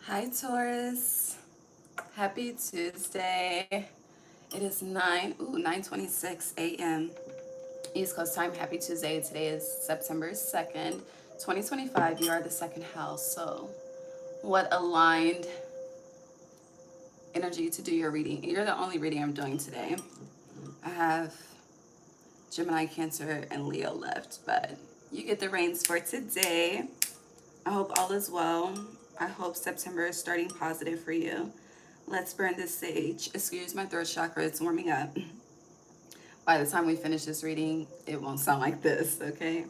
Hi Taurus, happy Tuesday. It is 9:26 a.m. East Coast time. Happy Tuesday. Today is September 2nd, 2025. You are the second house. So what aligned energy to do your reading? You're the only reading I'm doing today. I have Gemini, Cancer, and Leo left, but you get the reins for today. I hope all is well. I hope September is starting positive for you. Let's burn this sage. Excuse my throat chakra, it's warming up. By the time we finish this reading, it won't sound like this, okay?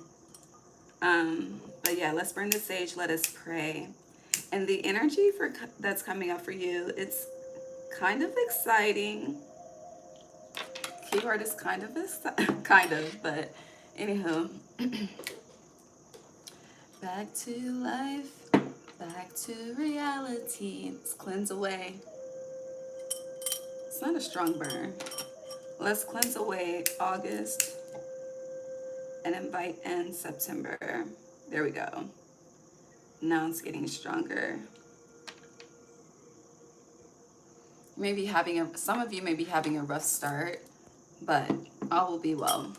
But yeah, let's burn this sage. Let us pray. And the energy that's coming up for you, it's kind of exciting. Keyword is kind of, but anywho. Back to life, back to reality. Let's cleanse away. It's not a strong burn. Let's cleanse away August and invite in September. There we go. Now it's getting stronger. Maybe some of you may be having a rough start, but all will be well.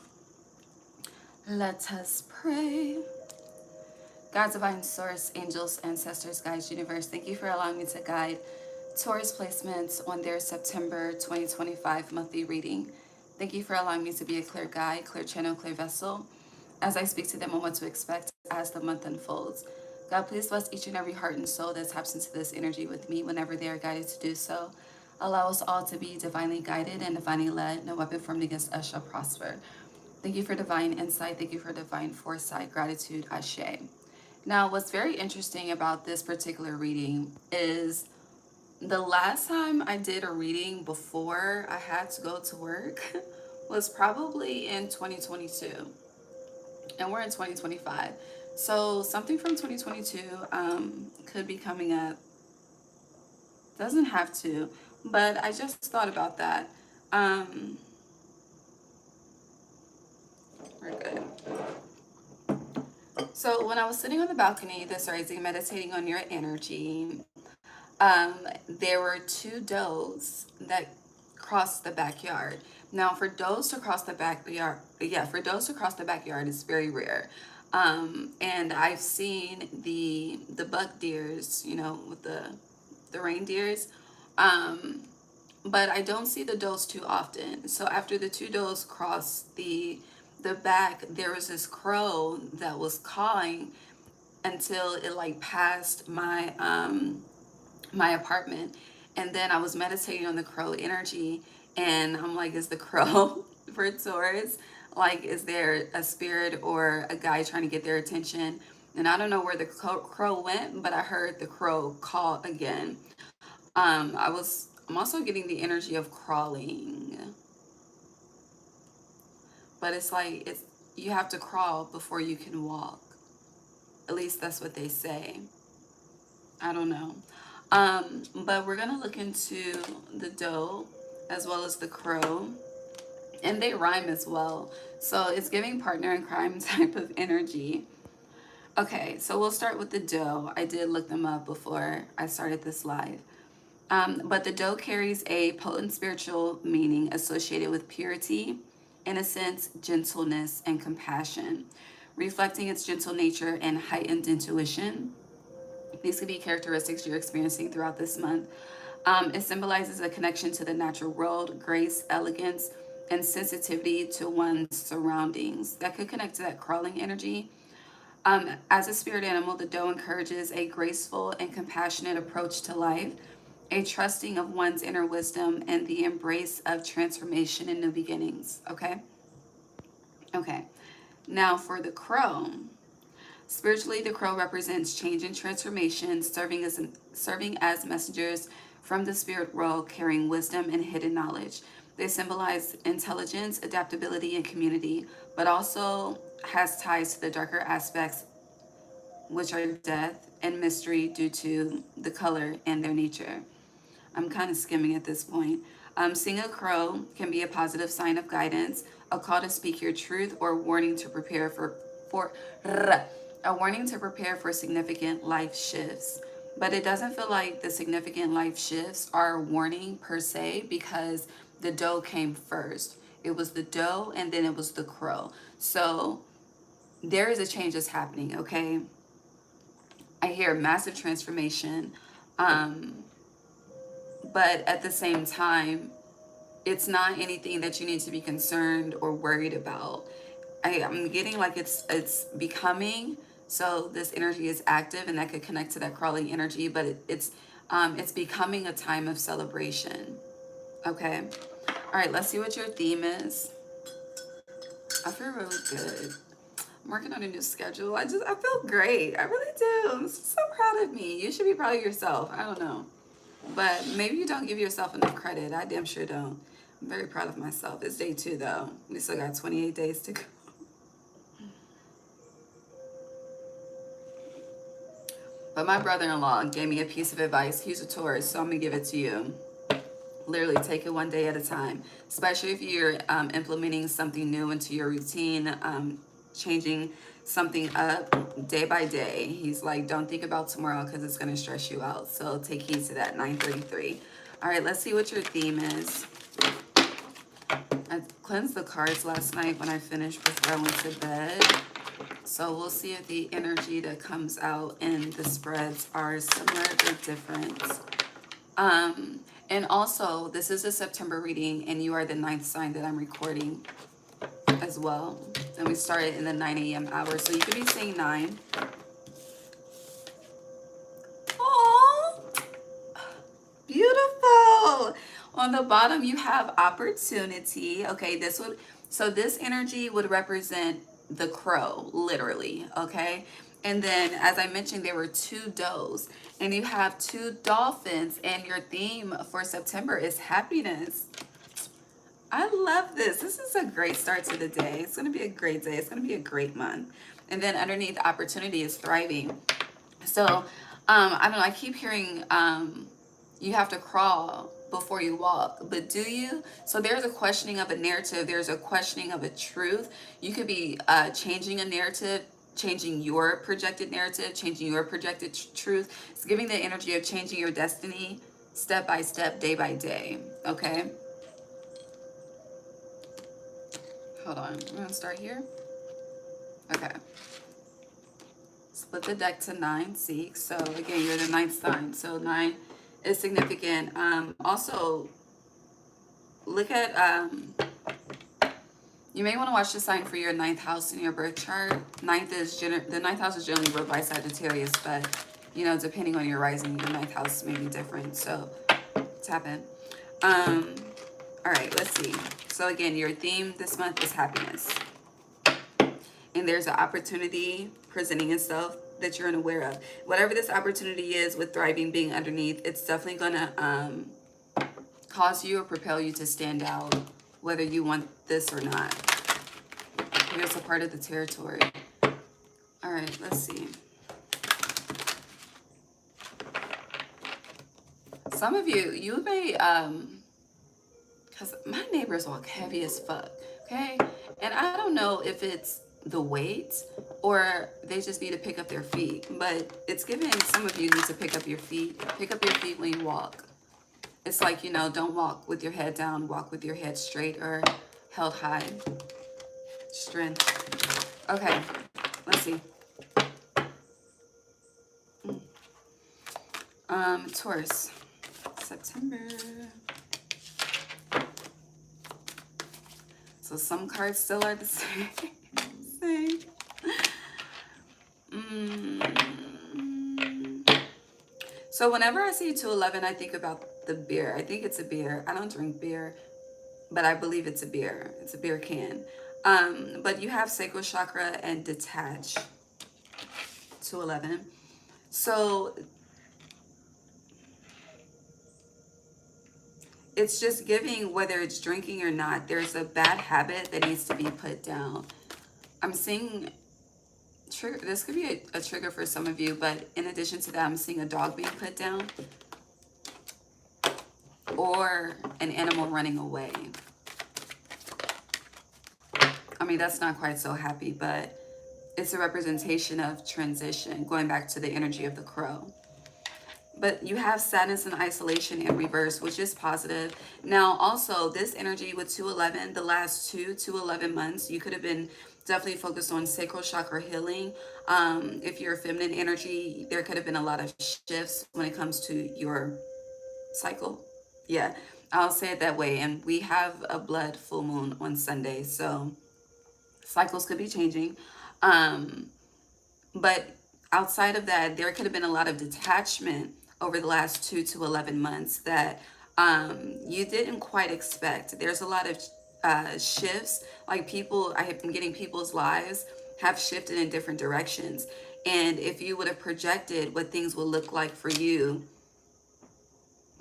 Let us pray. God's divine source, angels, ancestors, guides, universe, thank you for allowing me to guide Taurus placements on their September 2025 monthly reading. Thank you for allowing me to be a clear guide, clear channel, clear vessel as I speak to them on what to expect as the month unfolds. God, please bless each and every heart and soul that taps into this energy with me whenever they are guided to do so. Allow us all to be divinely guided and divinely led. No weapon formed against us shall prosper. Thank you for divine insight. Thank you for divine foresight. Gratitude, Ashe. Now, what's very interesting about this particular reading is the last time I did a reading before I had to go to work was probably in 2022. And we're in 2025. So something from 2022 could be coming up. Doesn't have to, but I just thought about that. We're good. So when I was sitting on the balcony this rising, meditating on your energy, there were two does that crossed the backyard. Now, for does to cross the backyard, is very rare. And I've seen the buck deers, with the reindeers, but I don't see the does too often. So after the two does crossed the back, there was this crow that was cawing until it like passed my apartment. And then I was meditating on the crow energy, and I'm like, is the crow for Taurus? Like, is there a spirit or a guy trying to get their attention? And I don't know where the crow went, but I heard the crow call again. I'm also getting the energy of crawling, but it's like you have to crawl before you can walk. At least that's what they say. I don't know. But we're gonna look into the doe as well as the crow, and they rhyme as well. So it's giving partner in crime type of energy. Okay, so we'll start with the doe. I did look them up before I started this live. But the doe carries a potent spiritual meaning associated with purity, innocence, gentleness, and compassion, reflecting its gentle nature and heightened intuition. These could be characteristics you're experiencing throughout this month. It symbolizes a connection to the natural world, grace, elegance, and sensitivity to one's surroundings. That could connect to that crawling energy. As a spirit animal, the doe encourages a graceful and compassionate approach to life, a trusting of one's inner wisdom, and the embrace of transformation and new beginnings. Okay? Okay. Now for the crow. Spiritually, the crow represents change and transformation, serving as messengers from the spirit world, carrying wisdom and hidden knowledge. They symbolize intelligence, adaptability, and community, but also has ties to the darker aspects, which are death and mystery due to the color and their nature. I'm kind of skimming at this point. Seeing a crow can be a positive sign of guidance, a call to speak your truth, or a warning to prepare for significant life shifts. But it doesn't feel like the significant life shifts are a warning per se, because the doe came first. It was the doe and then it was the crow. So there is a change that's happening, okay? I hear massive transformation. But at the same time, it's not anything that you need to be concerned or worried about. I'm getting like it's becoming, so this energy is active, and that could connect to that crawling energy, but it's becoming a time of celebration. Okay. All right, let's see what your theme is. I feel really good. I'm working on a new schedule. I feel great. I really do. I'm so proud of me. You should be proud of yourself. I don't know. But maybe you don't give yourself enough credit. I damn sure don't. I'm very proud of myself. It's day 2 though. We still got 28 days to go. But my brother-in-law gave me a piece of advice. He's a Taurus, so I'm gonna give it to you. Literally take it one day at a time, especially if you're implementing something new into your routine, changing something up day by day. He's like, don't think about tomorrow because it's going to stress you out. So take heed to that. 933. All right, let's see what your theme is. I cleansed the cards last night when I finished before I went to bed. So we'll see if the energy that comes out in the spreads are similar or different. And also, this is a September reading, and you are the 9th sign that I'm recording as well. And we started in the 9 a.m. hour, so you could be saying 9. Oh, beautiful. On the bottom, you have opportunity. Okay, so this energy would represent the crow, literally, okay? And then, as I mentioned, there were 2 does, and you have 2 dolphins, and your theme for September is happiness. I love this. This is a great start to the day. It's going to be a great day. It's going to be a great month. And then underneath, opportunity is thriving. So, I don't know. I keep hearing you have to crawl before you walk, but do you? So there's a questioning of a narrative. There's a questioning of a truth. You could be changing a narrative, changing your projected narrative, changing your projected truth. It's giving the energy of changing your destiny step by step, day by day. Okay. Hold on. We're going to start here. Okay. Split the deck to 9 seeks. So again, you're the 9th sign. So 9 is significant. Also, look at, you may want to watch the sign for your 9th house in your birth chart. The 9th house is generally ruled by Sagittarius, but, you know, depending on your rising, your 9th house may be different. So tap in. All right, let's see. So again, your theme this month is happiness. And there's an opportunity presenting itself that you're unaware of. Whatever this opportunity is, with thriving being underneath, it's definitely going to cause you or propel you to stand out, whether you want this or not. Here's a part of the territory. All right, let's see. Some of you may, because my neighbors walk heavy as fuck, okay? And I don't know if it's the weight or they just need to pick up their feet, but it's giving some of you need to pick up your feet. Pick up your feet when you walk. It's like, you know, don't walk with your head down, walk with your head straight or held high. Strength. Okay, let's see. Taurus, September. So some cards still are the same. So whenever I see 211, I think about the beer. I think it's a beer. I don't drink beer, but I believe it's a beer. It's a beer can. But you have sacral chakra and detach. 211. So it's just giving, whether it's drinking or not, there's a bad habit that needs to be put down. I'm seeing trigger. This could be a trigger for some of you, but in addition to that, I'm seeing a dog being put down or an animal running away. I mean, that's not quite so happy, but it's a representation of transition, going back to the energy of the crow. But you have sadness and isolation in reverse, which is positive. Now, also, this energy with 211, the last 2 to 11 months, you could have been definitely focused on sacral chakra healing. If you're a feminine energy, there could have been a lot of shifts when it comes to your cycle. Yeah, I'll say it that way. And we have a blood full moon on Sunday, so cycles could be changing. Um, but outside of that, there could have been a lot of detachment over the last 2 to 11 months that you didn't quite expect. There's a lot of shifts, like people, I have been getting people's lives have shifted in different directions. And if you would have projected what things would look like for you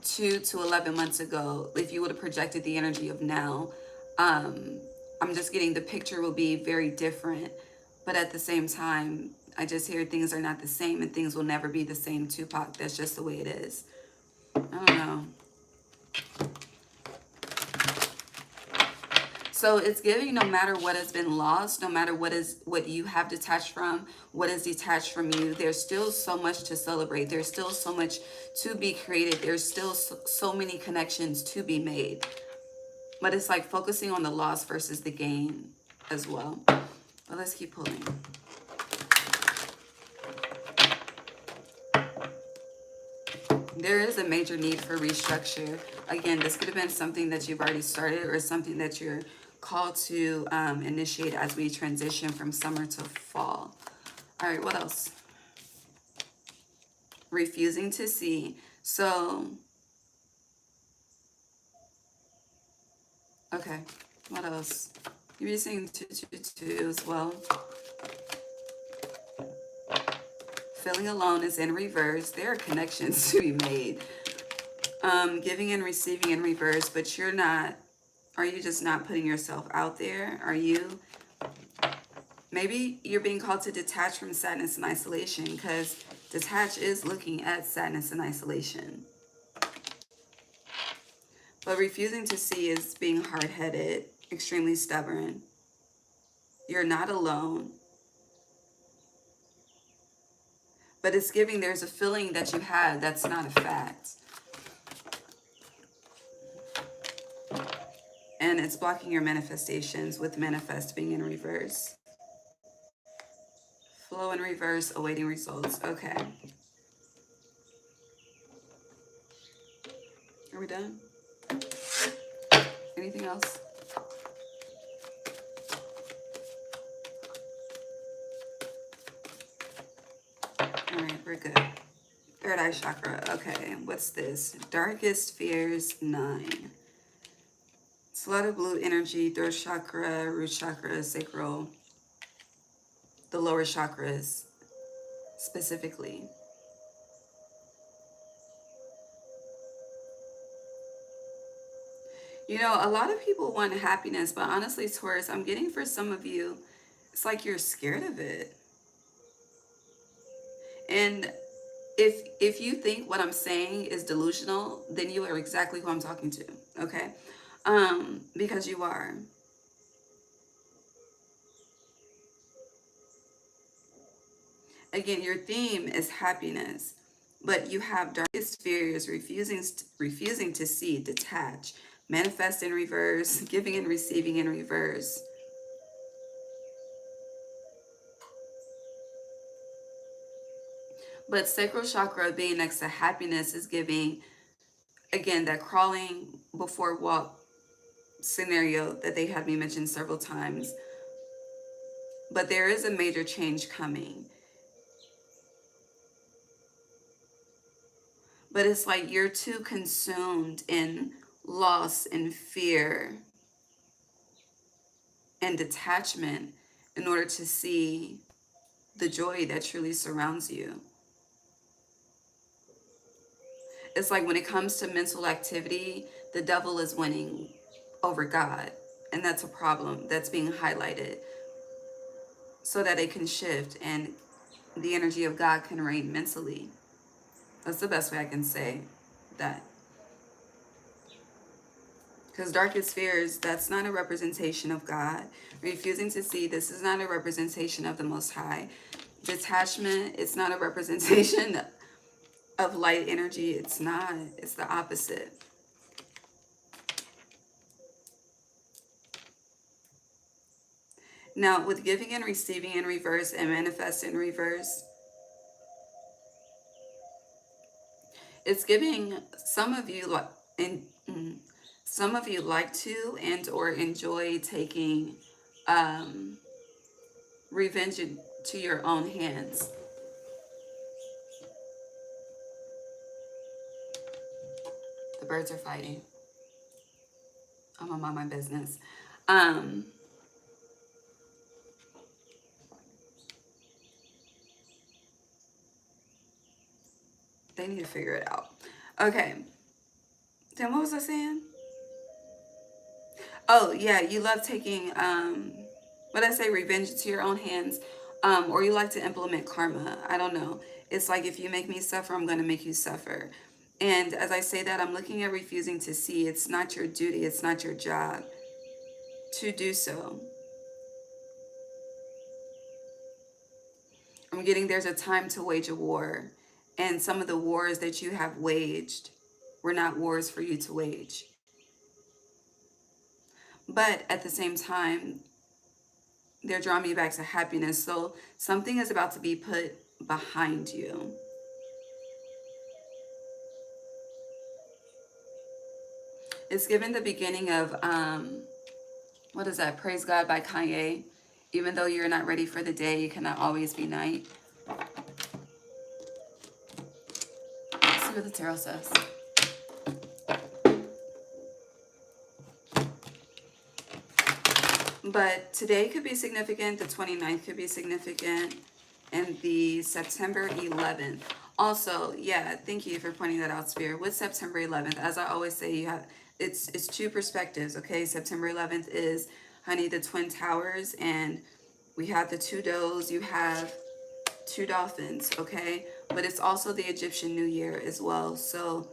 2 to 11 months ago, if you would have projected the energy of now, um, I'm just getting the picture will be very different. But at the same time, I just hear things are not the same and things will never be the same, Tupac. That's just the way it is. I don't know. So it's giving, no matter what has been lost, no matter what you have detached from, what is detached from you, there's still so much to celebrate. There's still so much to be created. There's still so many connections to be made. But it's like focusing on the loss versus the gain as well. But let's keep pulling. There is a major need for restructure. Again, this could have been something that you've already started or something that you're called to initiate as we transition from summer to fall. All right, what else? Refusing to see. So, okay, what else? You're using 222 as well. Feeling alone is in reverse. There are connections to be made. Giving and receiving in reverse, but you're not, are you just not putting yourself out there? Are you, maybe you're being called to detach from sadness and isolation, because detach is looking at sadness and isolation. But refusing to see is being hard-headed, extremely stubborn. You're not alone. But it's giving, there's a feeling that you have that's not a fact. And it's blocking your manifestations with manifest being in reverse. Flow in reverse, awaiting results. Okay. Are we done? Anything else? All right, we're good. Third eye chakra. Okay, what's this? Darkest fears 9. It's a lot of blue energy. Throat chakra, root chakra, sacral. The lower chakras specifically. You know, a lot of people want happiness, but honestly, Taurus, I'm getting for some of you, it's like you're scared of it. And if you think what I'm saying is delusional, then you are exactly who I'm talking to, okay? Because you are. Again, your theme is happiness, but you have darkest fears, refusing to see, detach, manifest in reverse, giving and receiving in reverse. But sacral chakra being next to happiness is giving, again, that crawling before walk scenario that they had me mention several times. But there is a major change coming. But it's like you're too consumed in loss and fear and detachment in order to see the joy that truly surrounds you. It's like when it comes to mental activity, the devil is winning over God. And that's a problem that's being highlighted so that it can shift and the energy of God can reign mentally. That's the best way I can say that. Because darkest fears, that's not a representation of God. Refusing to see, this is not a representation of the Most High. Detachment, it's not a representation of light energy. It's not. It's the opposite. Now, with giving and receiving in reverse and manifest in reverse, it's giving some of you like, some of you like to and or enjoy taking revenge to your own hands. The birds are fighting. I'm gonna mind my business. They need to figure it out. Okay. Then what was I saying? Oh, yeah, you love taking, what did I say, revenge to your own hands, or you like to implement karma. I don't know. It's like, if you make me suffer, I'm going to make you suffer. And as I say that, I'm looking at refusing to see. It's not your duty. It's not your job to do so. I'm getting there's a time to wage a war. And some of the wars that you have waged were not wars for you to wage. But at the same time, they're drawing me back to happiness. So something is about to be put behind you. It's given the beginning of, what is that? Praise God by Kanye. Even though you're not ready for the day, you cannot always be night. Let's see what the tarot says. But today could be significant. The 29th could be significant. And the September 11th. Also, yeah, thank you for pointing that out, Spirit. With September 11th, as I always say, you have it's two perspectives, okay? September 11th is, honey, the Twin Towers, and we have the two does, you have two dolphins, okay? But it's also the Egyptian New Year as well. So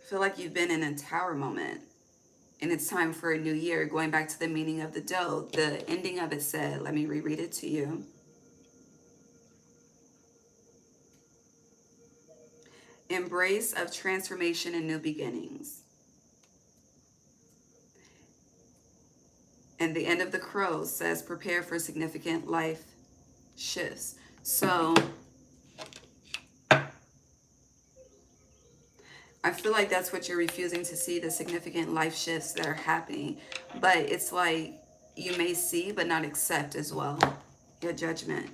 I feel like you've been in a tower moment. And it's time for a new year. Going back to the meaning of the doe, the ending of it said, let me reread it to you. Embrace of transformation and new beginnings. And the end of the crow says, prepare for significant life shifts. So I feel like that's what you're refusing to see, the significant life shifts that are happening. But it's like you may see but not accept as well. Your judgment.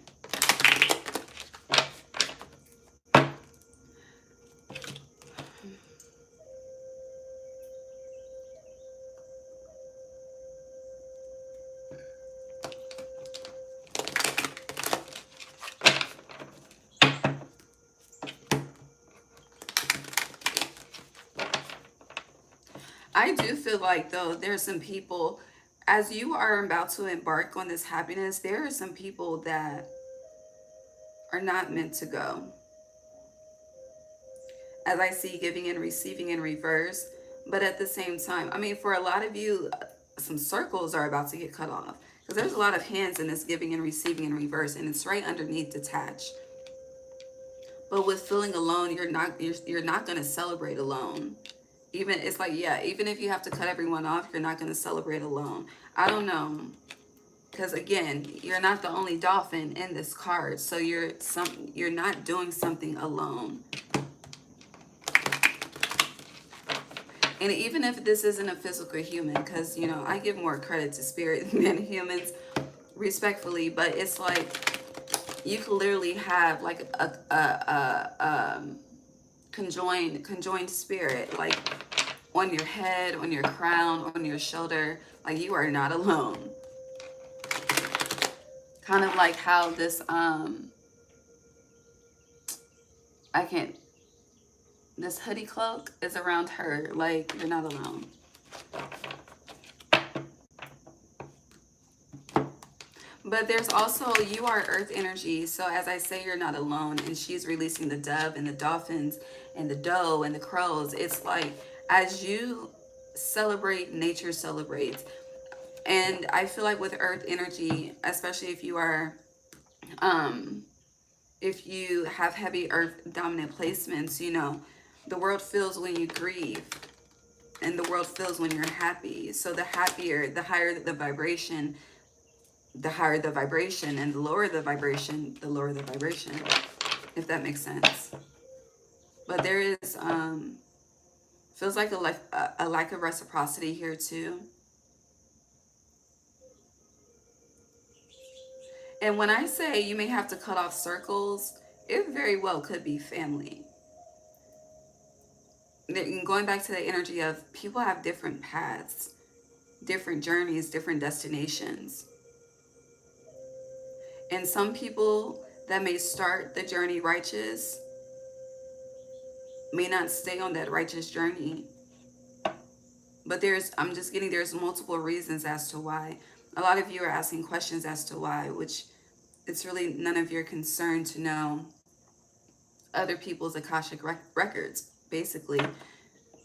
I do feel like, though, there's some people, as you are about to embark on this happiness, there are some people that are not meant to go. As I see giving and receiving in reverse, but at the same time, I mean, for a lot of you, some circles are about to get cut off, because there's a lot of hands in this giving and receiving in reverse, and it's right underneath detached. But with feeling alone, you're not going to celebrate alone. Even, it's like, yeah, even if you have to cut everyone off, you're not going to celebrate alone. I don't know. Because again, you're not the only dolphin in this card. So you're not doing something alone. And even if this isn't a physical human, because, you know, I give more credit to spirit than humans, respectfully, but it's like you could literally have like a conjoined spirit, like on your head, on your crown, on your shoulder. Like, you are not alone. Kind of like how this this hoodie cloak is around her. Like, you're not alone. But there's also, you are earth energy. So as I say, you're not alone. And she's releasing the dove and the dolphins and the doe and the crows. It's like, as you celebrate, nature celebrates. And I feel like with earth energy, especially if you are if you have heavy earth dominant placements, you know, the world feels when you grieve, and the world feels when you're happy. So the happier, the higher the vibration, and the lower the vibration, the lower the vibration, if that makes sense. But there is, feels like a lack of reciprocity here too. And when I say you may have to cut off circles, it very well could be family. Going back to the energy of people have different paths, different journeys, different destinations. And some people that may start the journey righteous may not stay on that righteous journey. But I'm just getting, there's multiple reasons as to why. A lot of you are asking questions as to why, which it's really none of your concern to know other people's Akashic records, basically.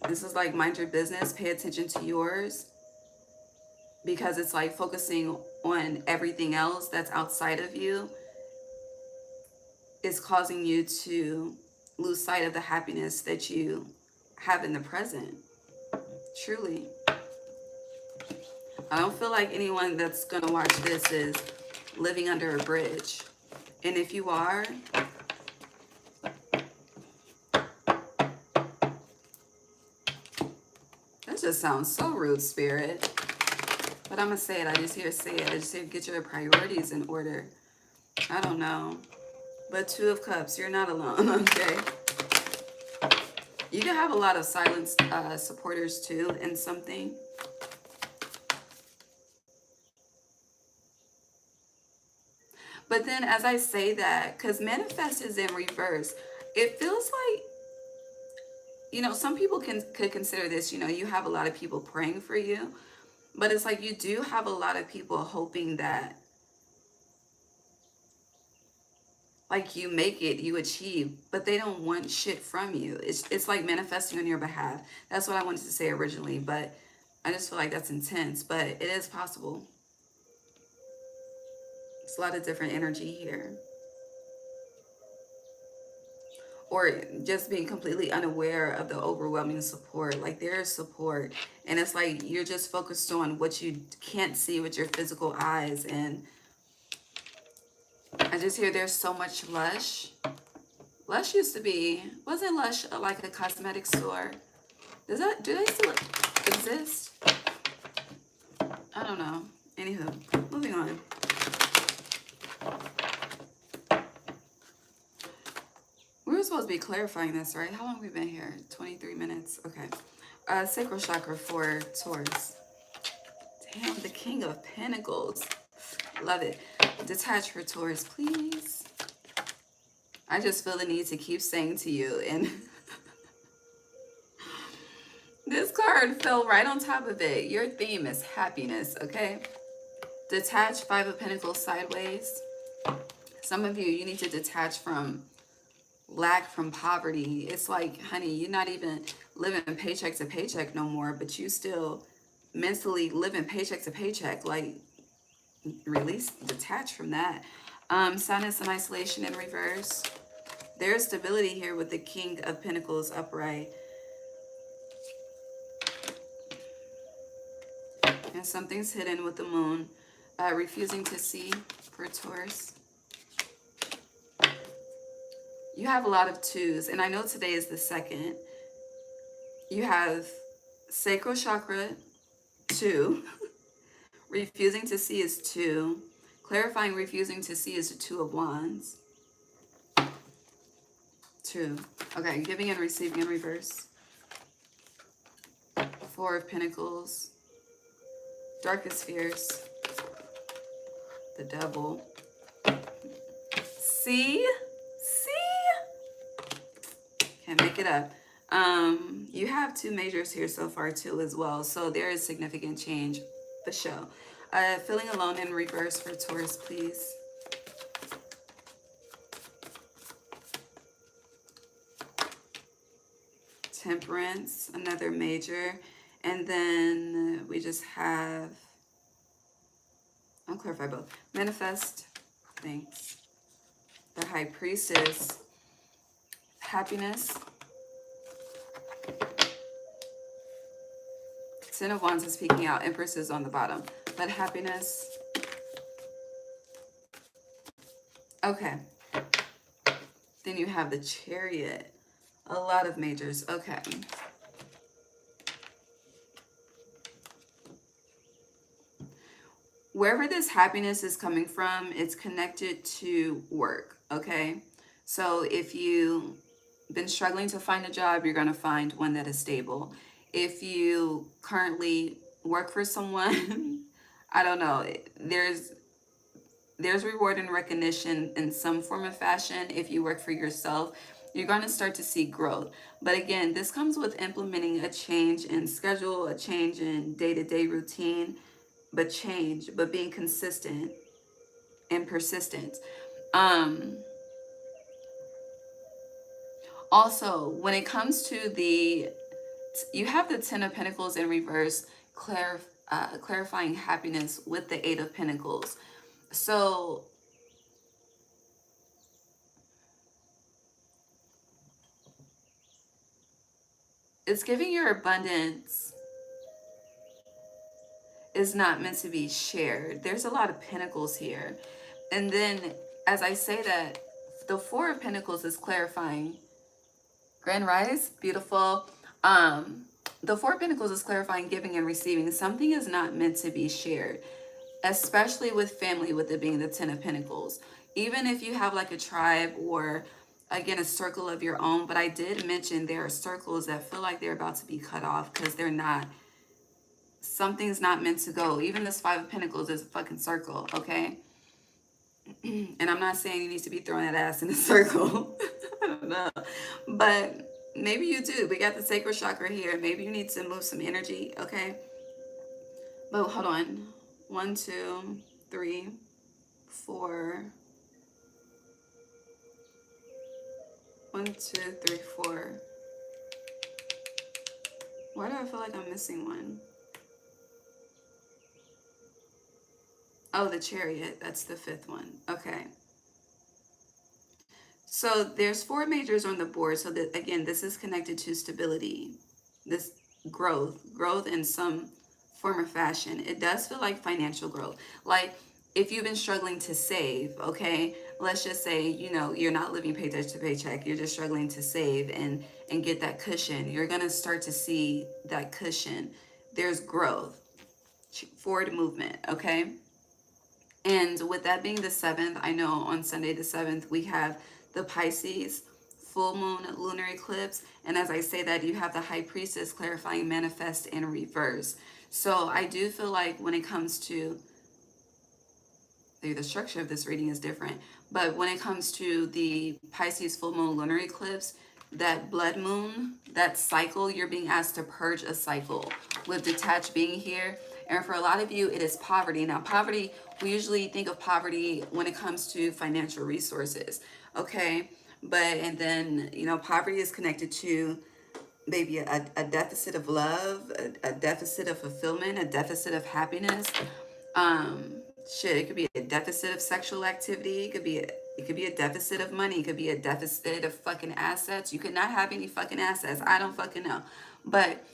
This is like, mind your business, pay attention to yours, because it's like focusing on everything else that's outside of you is causing you to lose sight of the happiness that you have in the present. Truly. I don't feel like anyone that's going to watch this is living under a bridge. And if you are, that just sounds so rude, Spirit. But I'm going to say it. I just hear say it. I just hear get your priorities in order. I don't know. But Two of Cups, you're not alone, okay? You can have a lot of silent supporters too in something. But then as I say that, because manifest is in reverse, it feels like, you know, some people could consider this, you know, you have a lot of people praying for you, but it's like you do have a lot of people hoping that, like, you make it, you achieve, but they don't want shit from you. It's like manifesting on your behalf. That's what I wanted to say originally, but I just feel like that's intense, but it is possible. It's a lot of different energy here. Or just being completely unaware of the overwhelming support. Like, there is support, and it's like you're just focused on what you can't see with your physical eyes. And I just hear there's so much Lush. Lush used to be, wasn't Lush like a cosmetic store? Do they still exist? I don't know. Anywho, moving on. We were supposed to be clarifying this, right? How long have we been here? 23 minutes. Okay. Sacral chakra for Taurus. Damn, the King of Pentacles. Love it. Detach for Taurus, please. I just feel the need to keep saying to you, and this card fell right on top of it. Your theme is happiness, okay? Detach, Five of Pentacles sideways. Some of you need to detach from lack, from poverty. It's like, honey, you're not even living paycheck to paycheck no more, but you still mentally living paycheck to paycheck. Like, release, detach from that. Sadness and isolation in reverse. There's stability here with the King of Pentacles upright. And something's hidden with the Moon. Refusing to see for Taurus. You have a lot of twos, and I know today is the 2nd. You have sacral chakra, 2. Refusing to see is 2. Clarifying refusing to see is the 2 of Wands. 2. Okay, giving and receiving in reverse. 4 of Pentacles. Darkest fears. The Devil. See? Can't make it up. You have 2 majors here so far too as well. So there is significant change for sure. Feeling alone in reverse for Taurus, please. Temperance, another major. And then we just have, I'll clarify both. Manifest, thanks. the High Priestess, happiness. Ten of Wands is peeking out. Empress is on the bottom. But happiness. Okay. Then you have the Chariot. A lot of majors. Okay. Wherever this happiness is coming from, it's connected to work. Okay. So if you've been struggling to find a job, you're going to find one that is stable. If you currently work for someone, I don't know, there's reward and recognition in some form of fashion. If you work for yourself, you're going to start to see growth. But again, this comes with implementing a change in schedule, a change in day-to-day routine, but being consistent and persistent. Also, when it comes to you have the Ten of Pentacles in reverse, clarifying happiness with the Eight of Pentacles. So it's giving your abundance is not meant to be shared. There's a lot of pentacles here. And then as I say that, the Four of Pentacles is clarifying. Grand Rise, beautiful. The Four of Pentacles is clarifying giving and receiving. Something is not meant to be shared, especially with family, with it being the Ten of Pentacles. Even if you have like a tribe or, again, a circle of your own. But I did mention there are circles that feel like they're about to be cut off because they're not. Something's not meant to go. Even this Five of Pentacles is a fucking circle, okay? And I'm not saying you need to be throwing that ass in a circle. I don't know. But maybe you do. We got the sacral chakra here. Maybe you need to move some energy, okay? But hold on. 1, 2, 3, 4. 1, 2, 3, 4. Why do I feel like I'm missing one? Oh, the Chariot. That's the fifth one. Okay. So there's 4 majors on the board. So that, again, this is connected to stability, this growth in some form or fashion. It does feel like financial growth. Like if you've been struggling to save, okay, let's just say, you know, you're not living paycheck to paycheck. You're just struggling to save and get that cushion. You're going to start to see that cushion. There's growth, forward movement, okay? And with that being the 7th, I know on Sunday the 7th, we have the Pisces full moon lunar eclipse. And as I say that, you have the High Priestess clarifying manifest in reverse. So I do feel like when it comes to, the structure of this reading is different, but when it comes to the Pisces full moon lunar eclipse, that blood moon, that cycle, you're being asked to purge a cycle with detached being here. And for a lot of you, it is poverty. Now, poverty, we usually think of poverty when it comes to financial resources, okay? But, and then, you know, poverty is connected to maybe a deficit of love, a deficit of fulfillment, a deficit of happiness. It could be a deficit of sexual activity. It could be a deficit of money. It could be a deficit of fucking assets. You could not have any fucking assets. I don't fucking know. But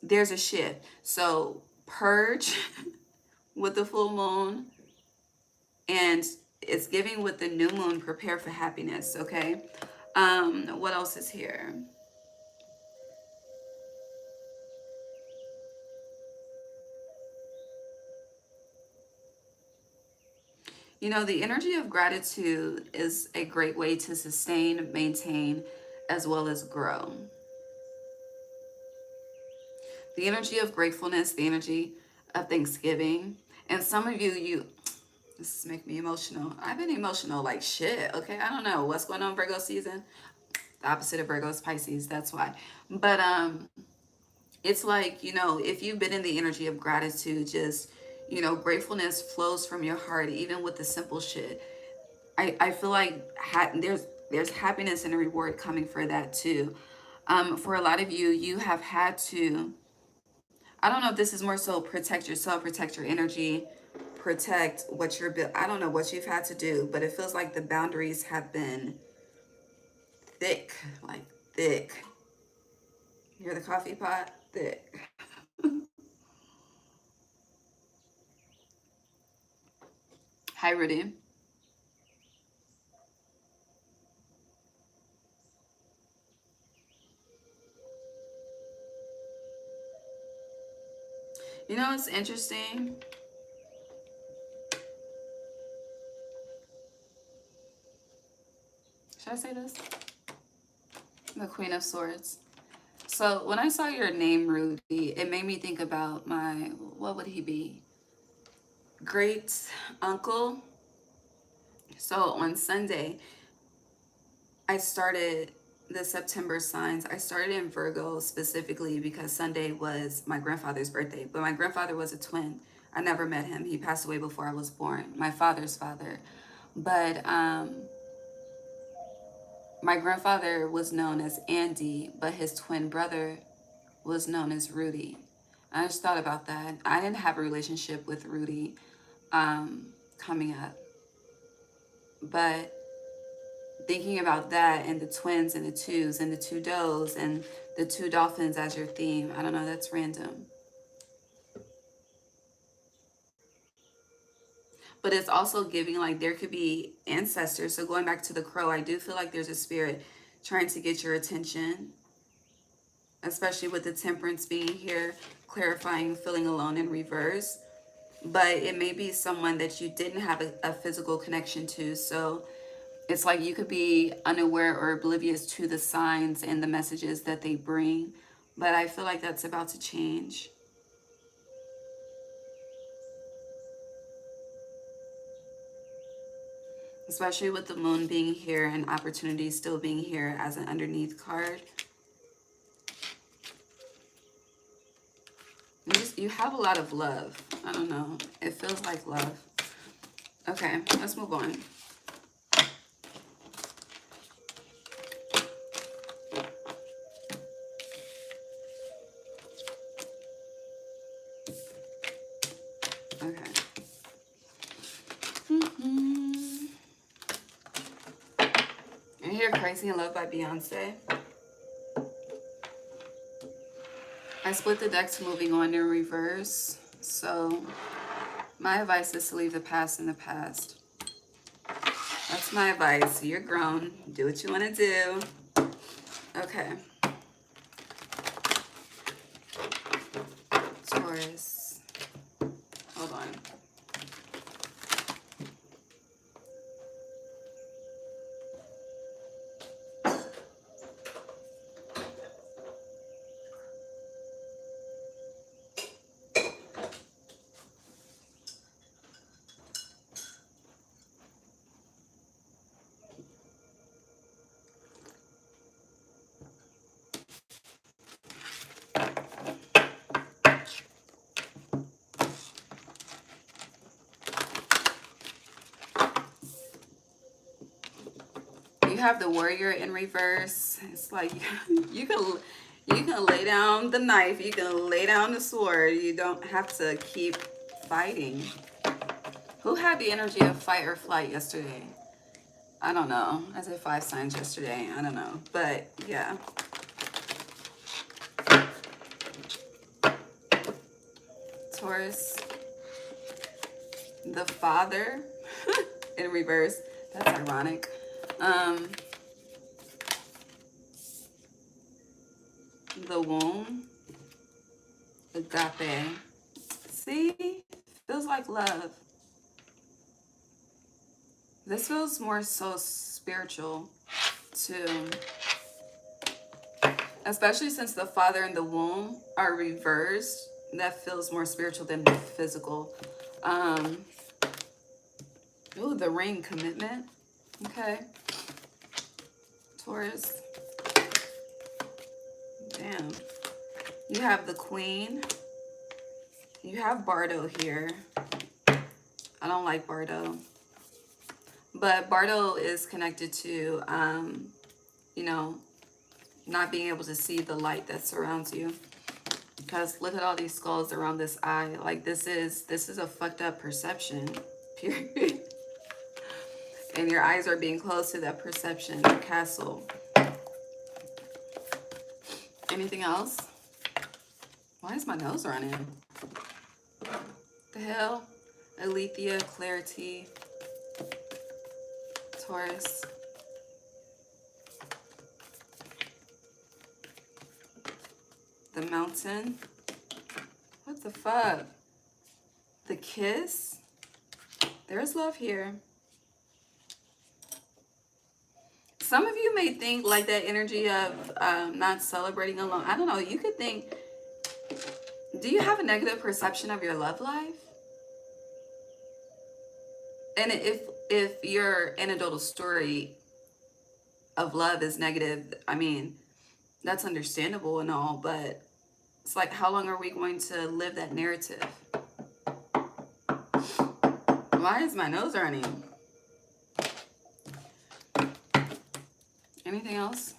there's a shift. So purge with the full moon, and it's giving with the new moon, prepare for happiness, okay? What else is here? You know, the energy of gratitude is a great way to sustain, maintain, as well as grow. The energy of gratefulness, the energy of thanksgiving. And some of you, this is making me emotional. I've been emotional like shit, okay? I don't know what's going on Virgo season. The opposite of Virgo is Pisces, that's why. But it's like, you know, if you've been in the energy of gratitude, just, you know, gratefulness flows from your heart, even with the simple shit. I feel like there's happiness and a reward coming for that too. For a lot of you, you have had to, I don't know if this is more so protect yourself, protect your energy, protect what you're built. I don't know what you've had to do, but it feels like the boundaries have been thick, like thick. You hear the coffee pot? Thick. Hi, Rudy. You know, it's interesting. Should I say this? The Queen of Swords. So when I saw your name, Rudy, it made me think about my, what would he be? Great uncle. So on Sunday, I started the September signs. I started in Virgo specifically because Sunday was my grandfather's birthday. But my grandfather was a twin. I never met him. He passed away before I was born. My father's father. But my grandfather was known as Andy, but his twin brother was known as Rudy. I just thought about that. I didn't have a relationship with Rudy coming up. But thinking about that and the twins and the twos and the two does and the two dolphins as your theme, I don't know, that's random. But it's also giving like there could be ancestors. So going back to the crow, I do feel like there's a spirit trying to get your attention, especially with the temperance being here, clarifying feeling alone in reverse. But it may be someone that you didn't have a physical connection to. So it's like you could be unaware or oblivious to the signs and the messages that they bring. But I feel like that's about to change. Especially with the moon being here and opportunity still being here as an underneath card. You have a lot of love. I don't know. It feels like love. Okay, let's move on. Okay. You hear Crazy in Love by Beyonce? I split the decks moving on in reverse. So my advice is to leave the past in the past. That's my advice. You're grown. Do what you want to do. Okay. Taurus. Hold on. You have the Warrior in reverse. It's like you can lay down the knife, you can lay down the sword. You don't have to keep fighting. Who had the energy of fight or flight yesterday? I don't know. I said 5 signs yesterday. I don't know. But yeah. Taurus. The Father in reverse. That's ironic. The Womb. Agape. See? Feels like love. This feels more so spiritual too. Especially since the Father and the Womb are reversed. That feels more spiritual than physical. Ooh, the Ring, commitment. Okay. Taurus. Damn. You have the Queen. You have Bardo here. I don't like Bardo. But Bardo is connected to, you know, not being able to see the light that surrounds you. Because look at all these skulls around this eye. Like this is a fucked up perception, period. And your eyes are being closed to that perception, the castle. Anything else? Why is my nose running? The hell? Alethea, clarity, Taurus. The mountain. What the fuck? The kiss. There's love here. Some of you may think like that energy of not celebrating alone. I don't know. You could think, do you have a negative perception of your love life? And if your anecdotal story of love is negative, I mean, that's understandable and all, but it's like, how long are we going to live that narrative? Why is my nose running? Anything else?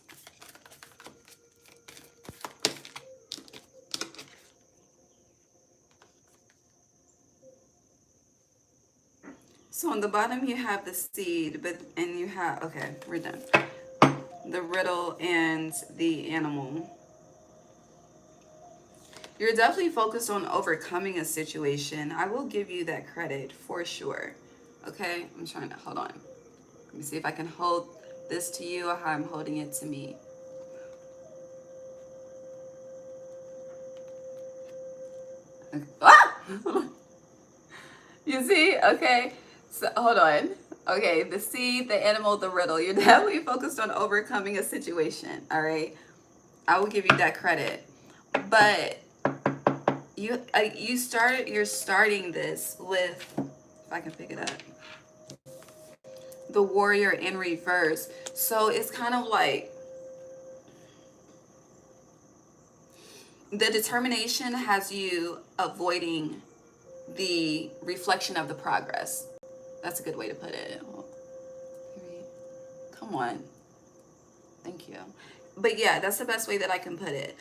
So on the bottom you have the seed, and you have, okay, we're done. The riddle and the animal. You're definitely focused on overcoming a situation. I will give you that credit for sure. Okay, I'm trying to, hold on. Let me see if I can hold this to you or how I'm holding it to me. Okay. Ah! You see? Okay. So hold on. Okay, the seed, the animal, the riddle. You're definitely focused on overcoming a situation. All right. I will give you that credit. But you're starting this with, if I can pick it up, the warrior in reverse. So it's kind of like the determination has you avoiding the reflection of the progress. That's a good way to put it. Come on. Thank you. But yeah, that's the best way that I can put it.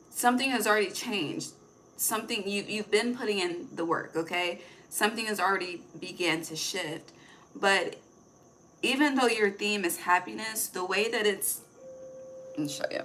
Something has already changed. Something you've been putting in the work, okay? Something has already began to shift. But even though your theme is happiness, the way that it's, let me show you.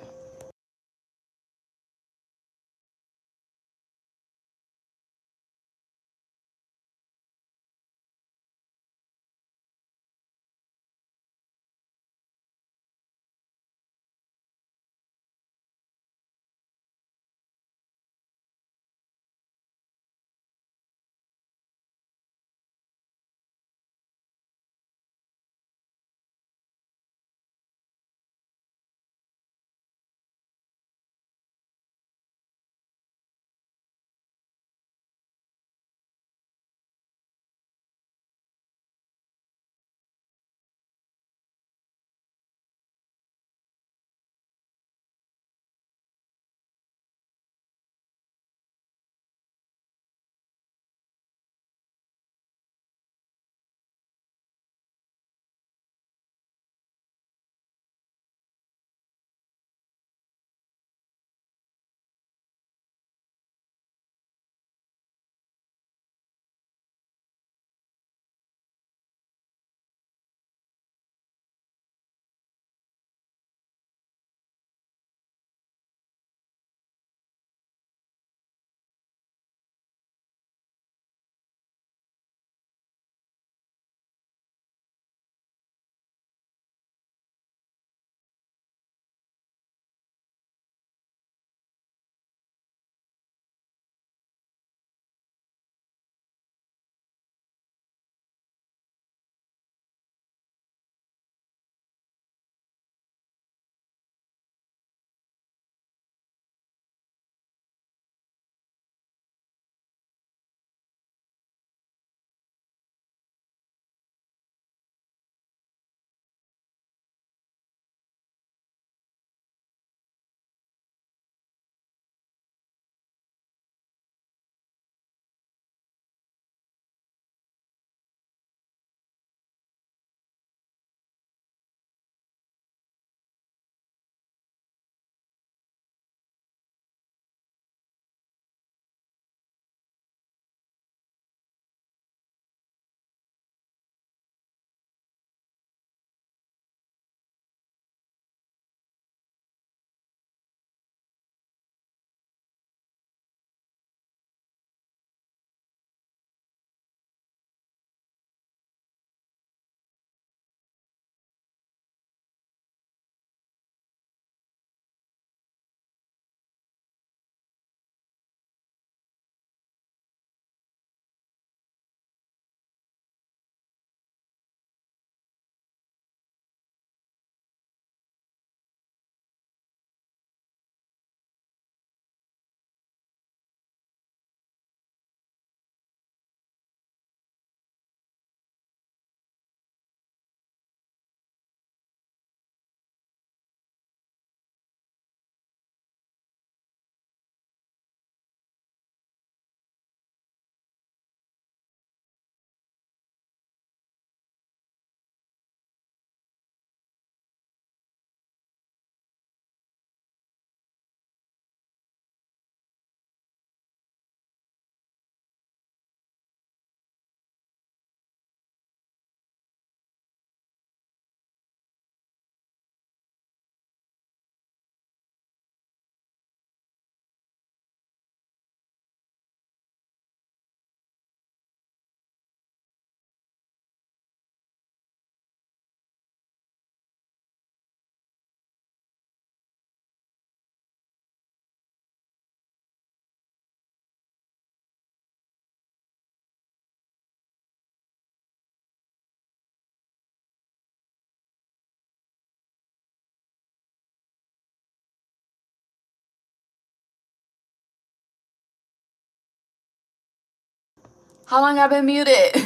How long I've been muted?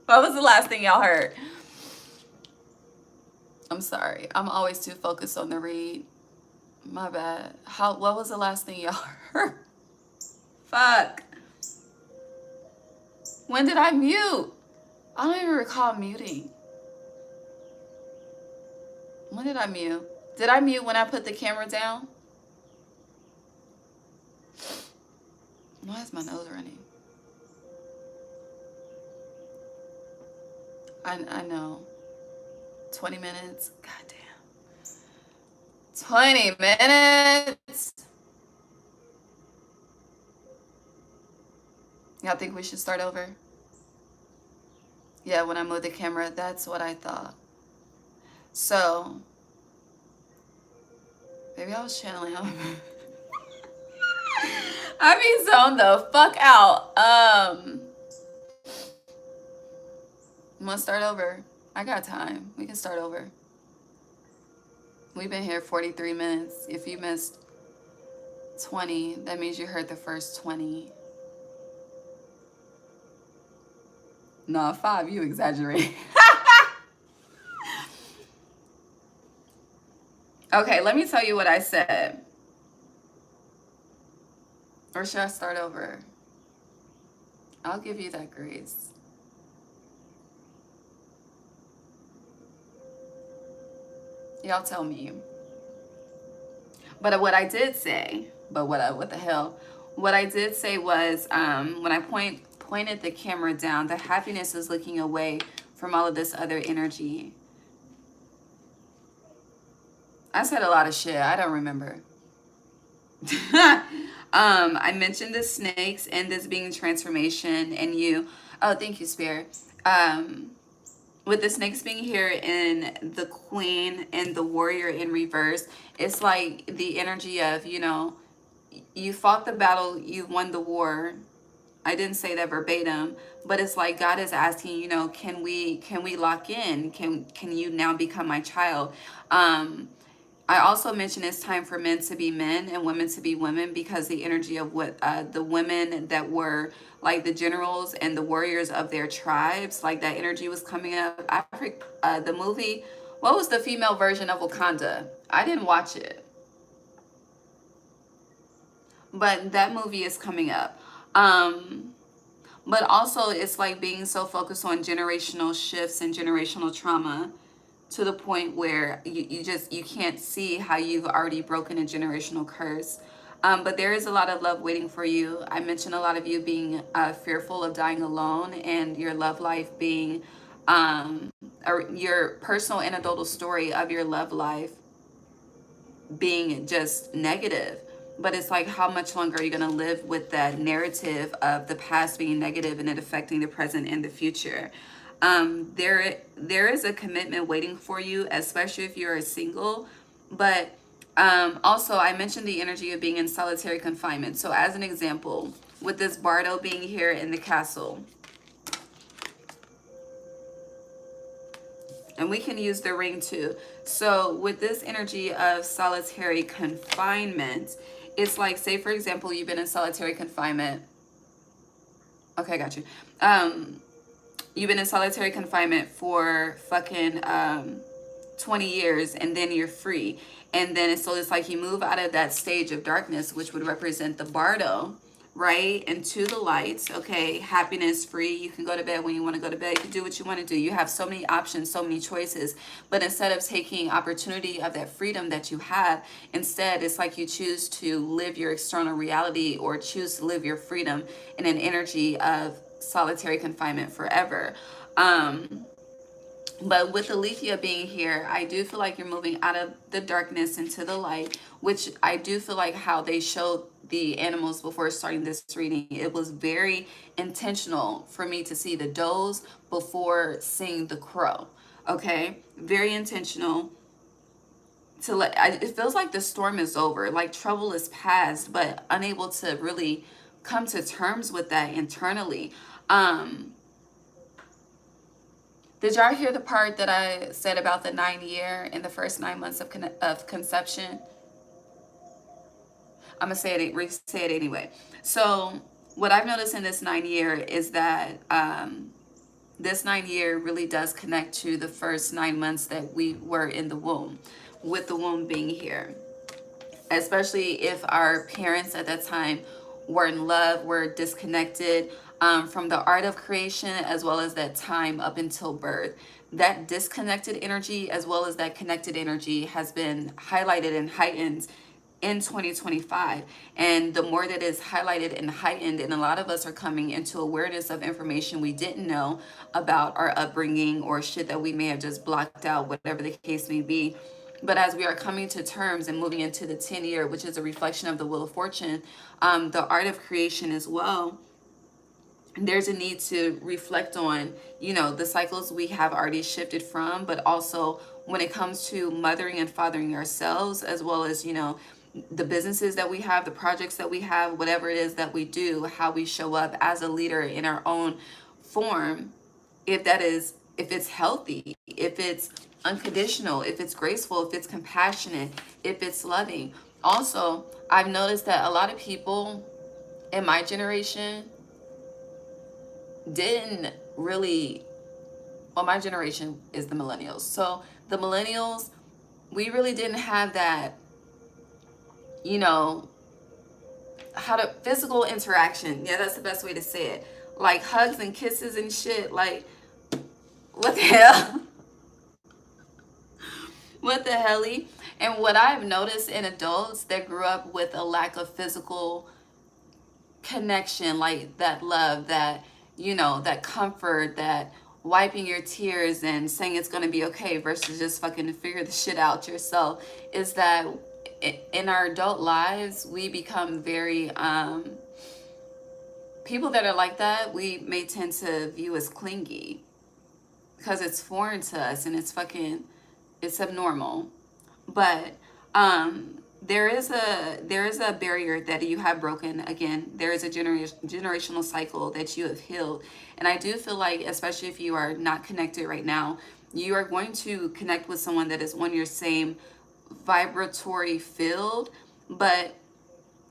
What was the last thing y'all heard? I'm sorry. I'm always too focused on the read. My bad. What was the last thing y'all heard? Fuck. When did I mute? I don't even recall muting. When did I mute? Did I mute when I put the camera down? Why is my nose running? I know. 20 minutes? Goddamn. 20 minutes? Y'all think we should start over? Yeah, when I moved the camera, that's what I thought. So, maybe I was channeling. I be zoned the fuck out. I'm gonna start over. I got time. We can start over. We've been here 43 minutes. If you missed 20, that means you heard the first 20. No, 5, you exaggerate. Okay, let me tell you what I said. Or should I start over? I'll give you that grace. Y'all tell me. But what I did say, what the hell? What I did say was, when I pointed the camera down, the happiness is looking away from all of this other energy. I said a lot of shit. I don't remember. I mentioned the snakes and this being transformation and you. Oh, thank you, Spirit. With the snakes being here and the queen and the warrior in reverse, it's like the energy of, you know, you fought the battle, you won the war. I didn't say that verbatim, but it's like God is asking, you know, can we lock in? Can you now become my child? I also mentioned it's time for men to be men and women to be women, because the energy of what the women that were like the generals and the warriors of their tribes, like that energy was coming up. The movie, what was the female version of Wakanda? I didn't watch it, but that movie is coming up. But also it's like being so focused on generational shifts and generational trauma, to the point where you can't see how you've already broken a generational curse. But there is a lot of love waiting for you. I mentioned a lot of you being fearful of dying alone, and your love life being, or your personal anecdotal story of your love life being just negative. But it's like, how much longer are you going to live with that narrative of the past being negative and it affecting the present and the future? There is a commitment waiting for you, especially if you're a single. But also, I mentioned the energy of being in solitary confinement. So as an example, with this Bardo being here in the castle, and we can use the ring too. So with this energy of solitary confinement, it's like, say for example, you've been in solitary confinement. Okay, got you. You've been in solitary confinement for fucking 20 years, and then you're free. And then it's like you move out of that stage of darkness, which would represent the Bardo, right, into the lights. Okay, happiness, free. You can go to bed when you want to go to bed. You can do what you want to do. You have so many options, so many choices. But instead of taking opportunity of that freedom that you have, instead it's like you choose to live your external reality, or choose to live your freedom in an energy of solitary confinement forever. But with Alethea being here, I do feel like you're moving out of the darkness into the light, which I do feel like how they showed the animals before starting this reading. It was very intentional for me to see the does before seeing the crow. Okay, very intentional. It feels like the storm is over, like trouble is past, but unable to really come to terms with that internally. Did y'all hear the part that I said about the 9-year in the first 9 months of conception? I'm gonna say it anyway. So what I've noticed in this 9 year is that this 9 year really does connect to the first 9 months that we were in the womb, with the womb being here. Especially if our parents at that time were in love, were disconnected from the art of creation, as well as that time up until birth. That disconnected energy as well as that connected energy has been highlighted and heightened in 2025. And the more that is highlighted and heightened, and a lot of us are coming into awareness of information we didn't know about our upbringing, or shit that we may have just blocked out, whatever the case may be. But as we are coming to terms and moving into the 10 year, which is a reflection of the Wheel of Fortune, the art of creation as well, there's a need to reflect on, the cycles we have already shifted from, but also when it comes to mothering and fathering ourselves, as well as, the businesses that we have, the projects that we have, whatever it is that we do, how we show up as a leader in our own form, if it's healthy, if it's unconditional, if it's graceful, if it's compassionate, if it's loving. Also, I've noticed that a lot of people in my generation didn't really, well, my generation is the millennials. So the millennials, we really didn't have that, how to physical interaction. Yeah, that's the best way to say it. Like hugs and kisses and shit. Like, what the hell? What the helly? And what I've noticed in adults that grew up with a lack of physical connection, like that love, that, that comfort, that wiping your tears and saying it's going to be okay versus just fucking figure the shit out yourself, is that in our adult lives, we become very, people that are like that, we may tend to view as clingy because it's foreign to us and it's abnormal. But there is a barrier that you have broken. Again, there is a generational cycle that you have healed. And I do feel like, especially if you are not connected right now, you are going to connect with someone that is on your same vibratory field. But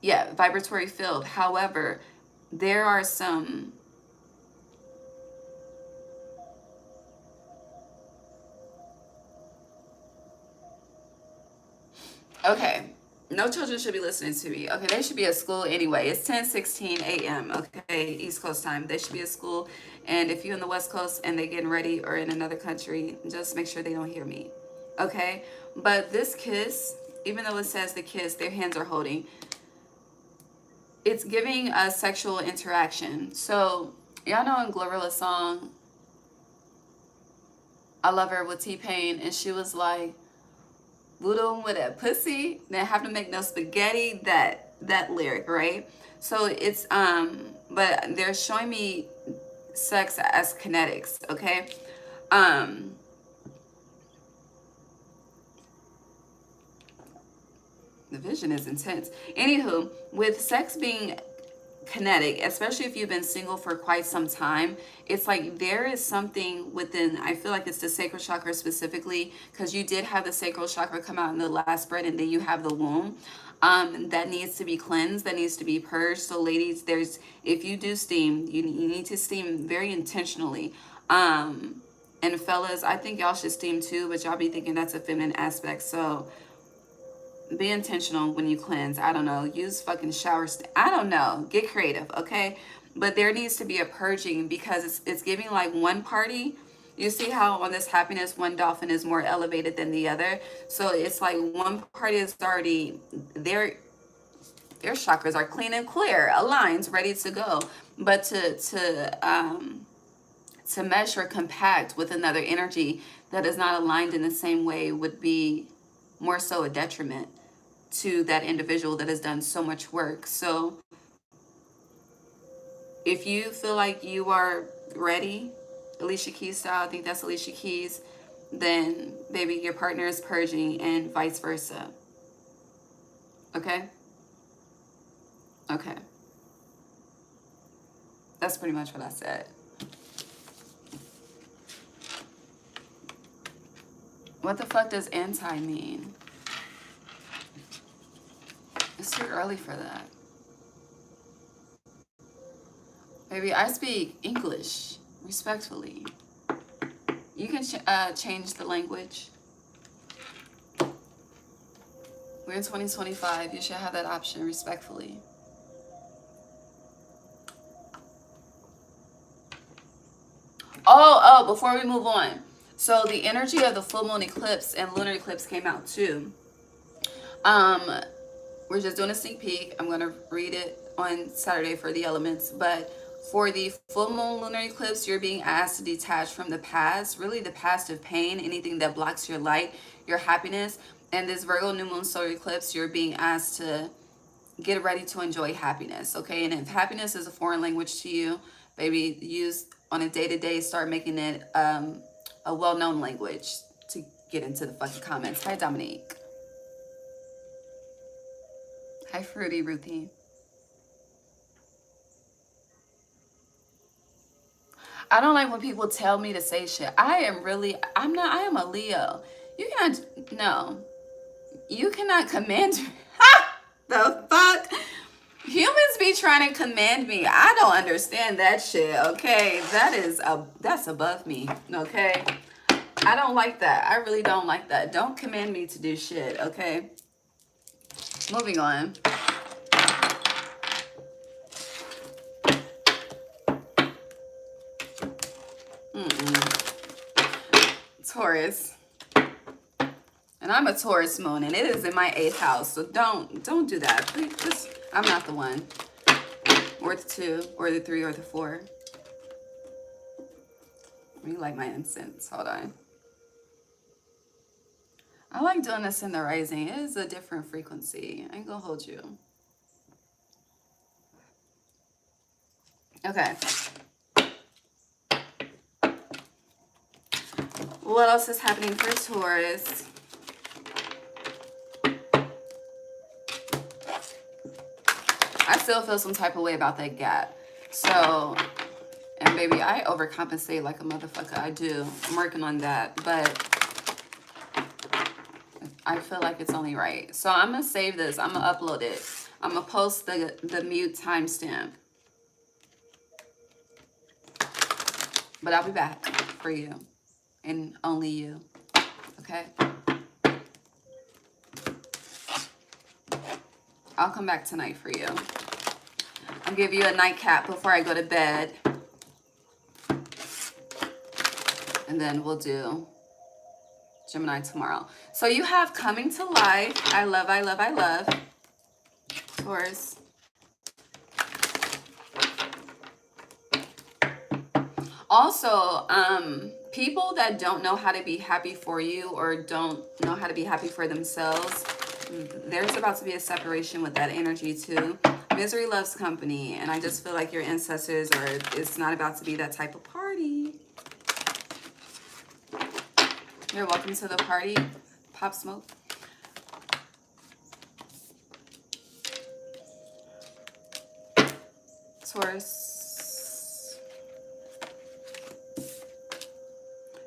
yeah, vibratory field. However, there are some okay, no children should be listening to me. Okay, they should be at school anyway. It's 10:16 a.m. Okay, East Coast time. They should be at school. And if you're in the West Coast and they're getting ready, or in another country, just make sure they don't hear me. Okay? But this kiss, even though it says the kiss, their hands are holding, it's giving a sexual interaction. So, y'all know in Glorilla's song, I Love Her, with T-Pain, and she was like, voodoo with that pussy, then have to make no spaghetti, that lyric, right? So it's but they're showing me sex as kinetics, okay? The vision is intense. Anywho, with sex being kinetic, especially if you've been single for quite some time, it's like there is something within, I feel like it's the sacral chakra specifically, because you did have the sacral chakra come out in the last spread, and then you have the womb, that needs to be cleansed, that needs to be purged. So ladies, if you do steam, you need to steam very intentionally. And fellas, I think y'all should steam too, but y'all be thinking that's a feminine aspect. So be intentional when you cleanse. I don't know, use fucking showers. I don't know, get creative, okay? But there needs to be a purging, because it's giving like one party. You see how on this happiness, one dolphin is more elevated than the other. So it's like one party is already, their chakras are clean and clear, aligned, ready to go. But to mesh or compact with another energy that is not aligned in the same way would be more so a detriment to that individual that has done so much work. So if you feel like you are ready, Alicia Keys style, I think that's Alicia Keys, then baby, your partner is purging, and vice versa. Okay? Okay. That's pretty much what I said. What the fuck does anti mean? It's too early for that. Baby, I speak English, respectfully. You can change the language. We're in 2025. You should have that option, respectfully. Oh, before we move on. So the energy of the full moon eclipse and lunar eclipse came out too. We're just doing a sneak peek. I'm going to read it on Saturday for the elements. But for the full moon lunar eclipse, you're being asked to detach from the past, really the past of pain, anything that blocks your light, your happiness. And this Virgo new moon solar eclipse, you're being asked to get ready to enjoy happiness, okay? And if happiness is a foreign language to you, baby, use on a day-to-day, start making it a well-known language to get into the fucking comments. Hi, Dominique. Hi, Fruity Ruthie. I don't like when people tell me to say shit. I am a Leo. You cannot, no. You cannot command me. The fuck? Humans be trying to command me. I don't understand that shit, okay? That's above me, okay? I don't like that. I really don't like that. Don't command me to do shit, okay? Moving on. Taurus. And I'm a Taurus moon, and it is in my 8th house, so don't do that. Please, just, I'm not the one. Or the 2, or the 3, or the 4. Let me light my incense. Hold on. I like doing this in the rising. It is a different frequency. I ain't gonna hold you. Okay. What else is happening for Taurus? I still feel some type of way about that gap. So, and baby, I overcompensate like a motherfucker. I do. I'm working on that. But I feel like it's only right. So I'm going to save this. I'm going to upload it. I'm going to post the mute timestamp. But I'll be back for you. And only you. Okay? I'll come back tonight for you. I'll give you a nightcap before I go to bed. And then we'll do Gemini tomorrow. So you have coming to life. I love, I love, I love. Taurus. Also, people that don't know how to be happy for you or don't know how to be happy for themselves, there's about to be a separation with that energy too. Misery loves company, and I just feel like your ancestors it's not about to be that type of party. You're welcome to the party. Pop Smoke. Taurus.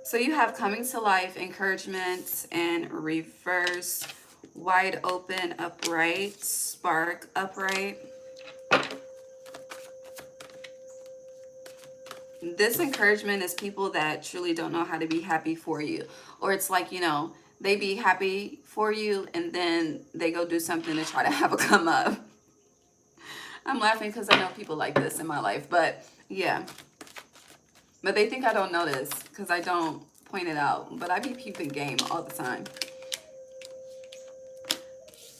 So you have coming to life, encouragement, and reverse, wide open, upright, spark, upright. This encouragement is people that truly don't know how to be happy for you. Or it's like, you know, they be happy for you and then they go do something to try to have a come up. I'm laughing because I know people like this in my life. But yeah. But they think I don't notice because I don't point it out. But I be peeping game all the time.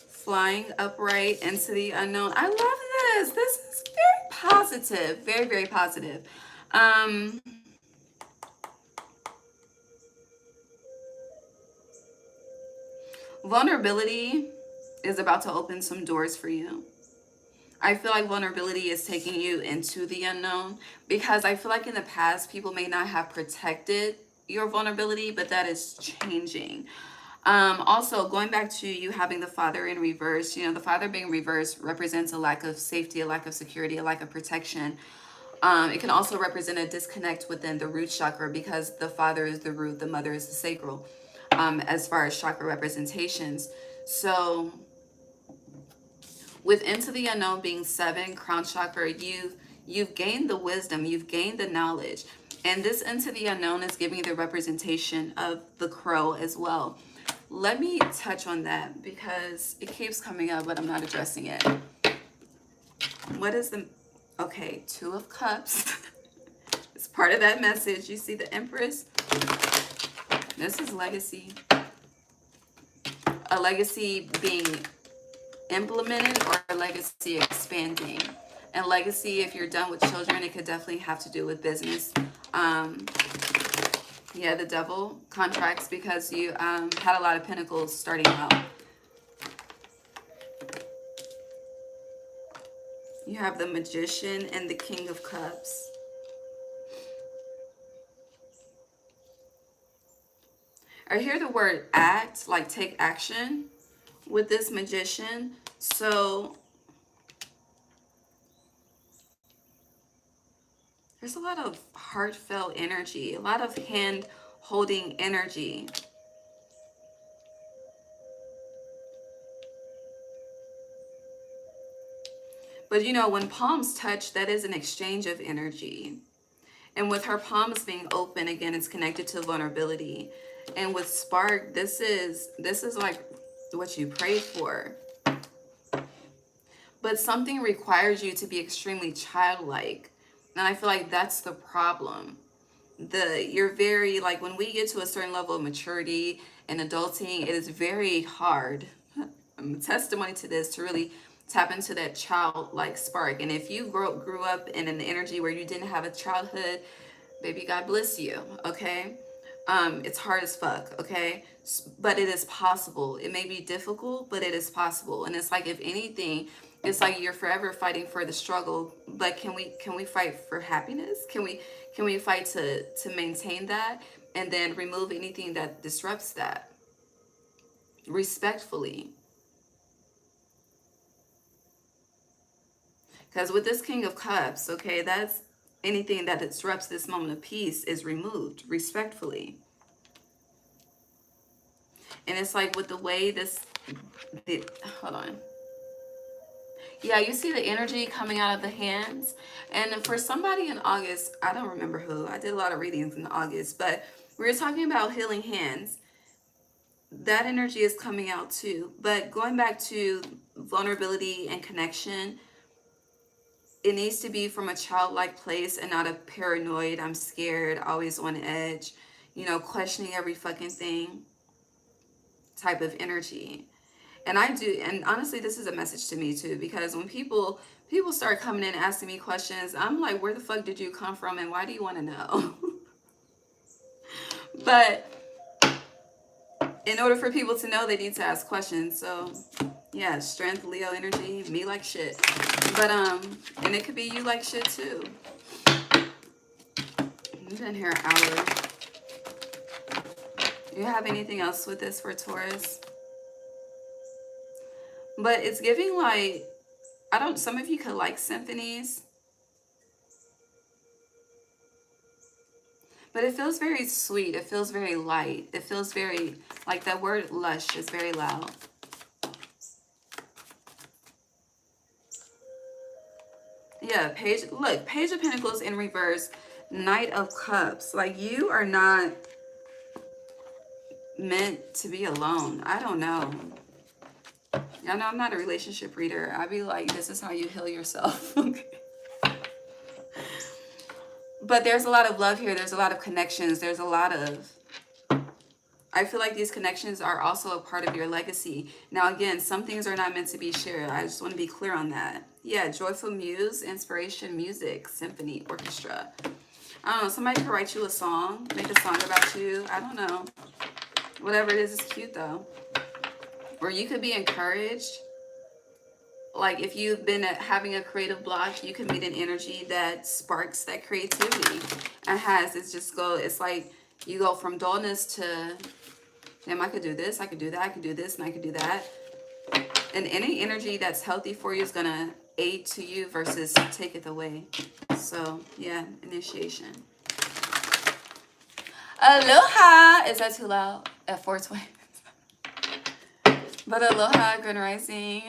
Flying upright into the unknown. I love this. This is very positive. Very, very positive. Vulnerability is about to open some doors for you. I feel like vulnerability is taking you into the unknown because I feel like in the past people may not have protected your vulnerability, but that is changing. Also, going back to you having the Father in reverse, you know, the Father being reversed represents a lack of safety, a lack of security, a lack of protection. It can also represent a disconnect within the root chakra because the Father is the root, the Mother is the sacral, as far as chakra representations. So with Into the Unknown being 7, crown chakra, You've gained the wisdom, you've gained the knowledge. And this into the unknown is giving the representation of the crow as well. Let me touch on that because it keeps coming up, but I'm not addressing it. What is the... Okay, Two of Cups. It's part of that message. You see the Empress? This is legacy. A legacy being implemented or a legacy expanding. And legacy, if you're done with children, it could definitely have to do with business. Yeah, the Devil contracts because you had a lot of pentacles starting out. You have the Magician and the King of Cups. I hear the word act, like take action with this Magician. So there's a lot of heartfelt energy, a lot of hand-holding energy. But you know, when palms touch, that is an exchange of energy. And with her palms being open, again, it's connected to vulnerability. And with spark, this is like what you prayed for. But something requires you to be extremely childlike. And I feel like that's the problem. You're very, like, when we get to a certain level of maturity and adulting, it is very hard. I'm a testimony to this, to really tap into that childlike spark. And if you grew up in an energy where you didn't have a childhood, baby, God bless you, okay? It's hard as fuck, okay? But it is possible. It may be difficult, but it is possible. And it's like, if anything, it's like you're forever fighting for the struggle. But can we fight for happiness? Can we fight to maintain that and then remove anything that disrupts that respectfully? Because with this King of Cups, okay, that's anything that disrupts this moment of peace is removed respectfully. And it's like with the way hold on. Yeah, you see the energy coming out of the hands. And for somebody in August, I don't remember who, I did a lot of readings in August, but we were talking about healing hands. That energy is coming out too. But going back to vulnerability and connection, it needs to be from a childlike place and not a paranoid, I'm scared, always on edge, you know, questioning every fucking thing type of energy. And I do, and honestly, this is a message to me too, because when people start coming in asking me questions, I'm like, where the fuck did you come from and why do you want to know? But in order for people to know, they need to ask questions. So yeah, strength, Leo energy, me like shit. But and it could be you like shit too. I've been here an hour. Do you have anything else with this for Taurus? But it's giving like, some of you could like symphonies. But it feels very sweet. It feels very light. It feels very, like that word lush is very loud. Yeah, look, Page of Pentacles in reverse, Knight of Cups. Like, you are not meant to be alone. I don't know. Y'all know I'm not a relationship reader. I'd be like, this is how you heal yourself. But there's a lot of love here. There's a lot of connections. There's a lot of... I feel like these connections are also a part of your legacy. Now, again, some things are not meant to be shared. I just want to be clear on that. Yeah, joyful muse, inspiration, music, symphony, orchestra. I don't know. Somebody could write you a song, make a song about you. I don't know. Whatever it is cute, though. Or you could be encouraged. Like, if you've been having a creative block, you can meet an energy that sparks that creativity. It's like you go from dullness to, damn, I could do this, I could do that, I could do this, and I could do that. And any energy that's healthy for you is going to aid to you versus take it away. So, yeah, initiation. Aloha! Is that too loud? At 420. But aloha, Grand Rising.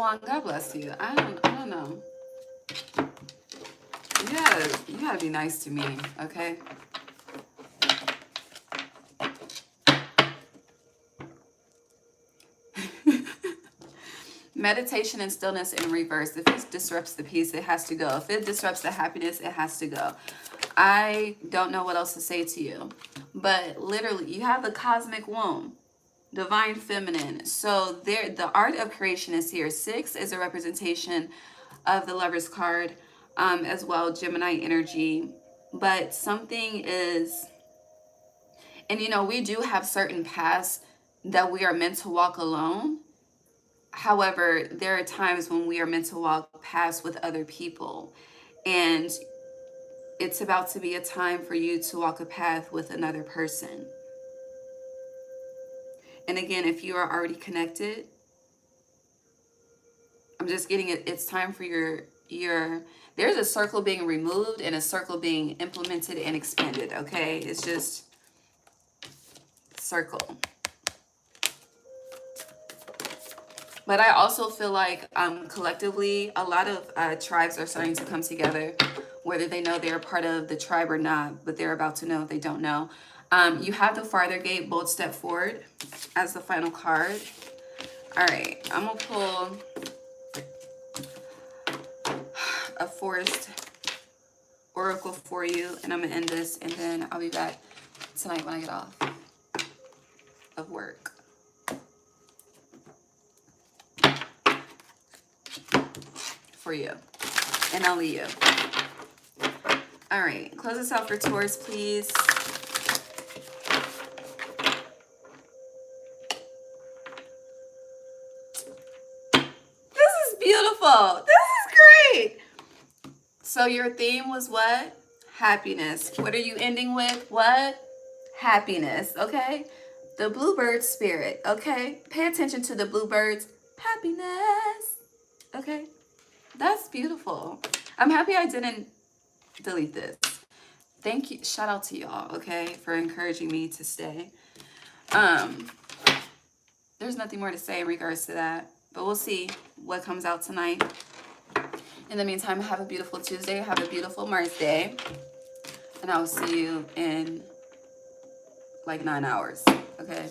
long. God bless you. I don't know. You gotta be nice to me, okay? Meditation and stillness in reverse. If it disrupts the peace, it has to go. If it disrupts the happiness, it has to go. I don't know what else to say to you. But literally, you have the cosmic womb, divine feminine. So there, the art of creation is here. 6 is a representation of the Lover's card, as well, Gemini energy. But something is, and you know, we do have certain paths that we are meant to walk alone. However, there are times when we are meant to walk paths with other people. And it's about to be a time for you to walk a path with another person. And again, if you are already connected, I'm just getting it. It's time for your there's a circle being removed and a circle being implemented and expanded. Okay. It's just circle. But I also feel like collectively, a lot of tribes are starting to come together, whether they know they're part of the tribe or not, but they're about to know if they don't know. You have the farther gate, bold step forward as the final card. All right, I'm going to pull a forest oracle for you, and I'm going to end this, and then I'll be back tonight when I get off of work. For you and only you. All right, close us out for Taurus, please. This is beautiful. This is great. So your theme was what? Happiness. What are you ending with? What? Happiness. Okay. The bluebird spirit. Okay. Pay attention to the bluebirds. Happiness. Okay. That's beautiful. I'm happy I didn't delete this. Thank you. Shout out to y'all, okay, for encouraging me to stay. There's nothing more to say in regards to that, but we'll see what comes out tonight. In the meantime, have a beautiful Tuesday. Have a beautiful Mars Day. And I will see you in like 9 hours, okay?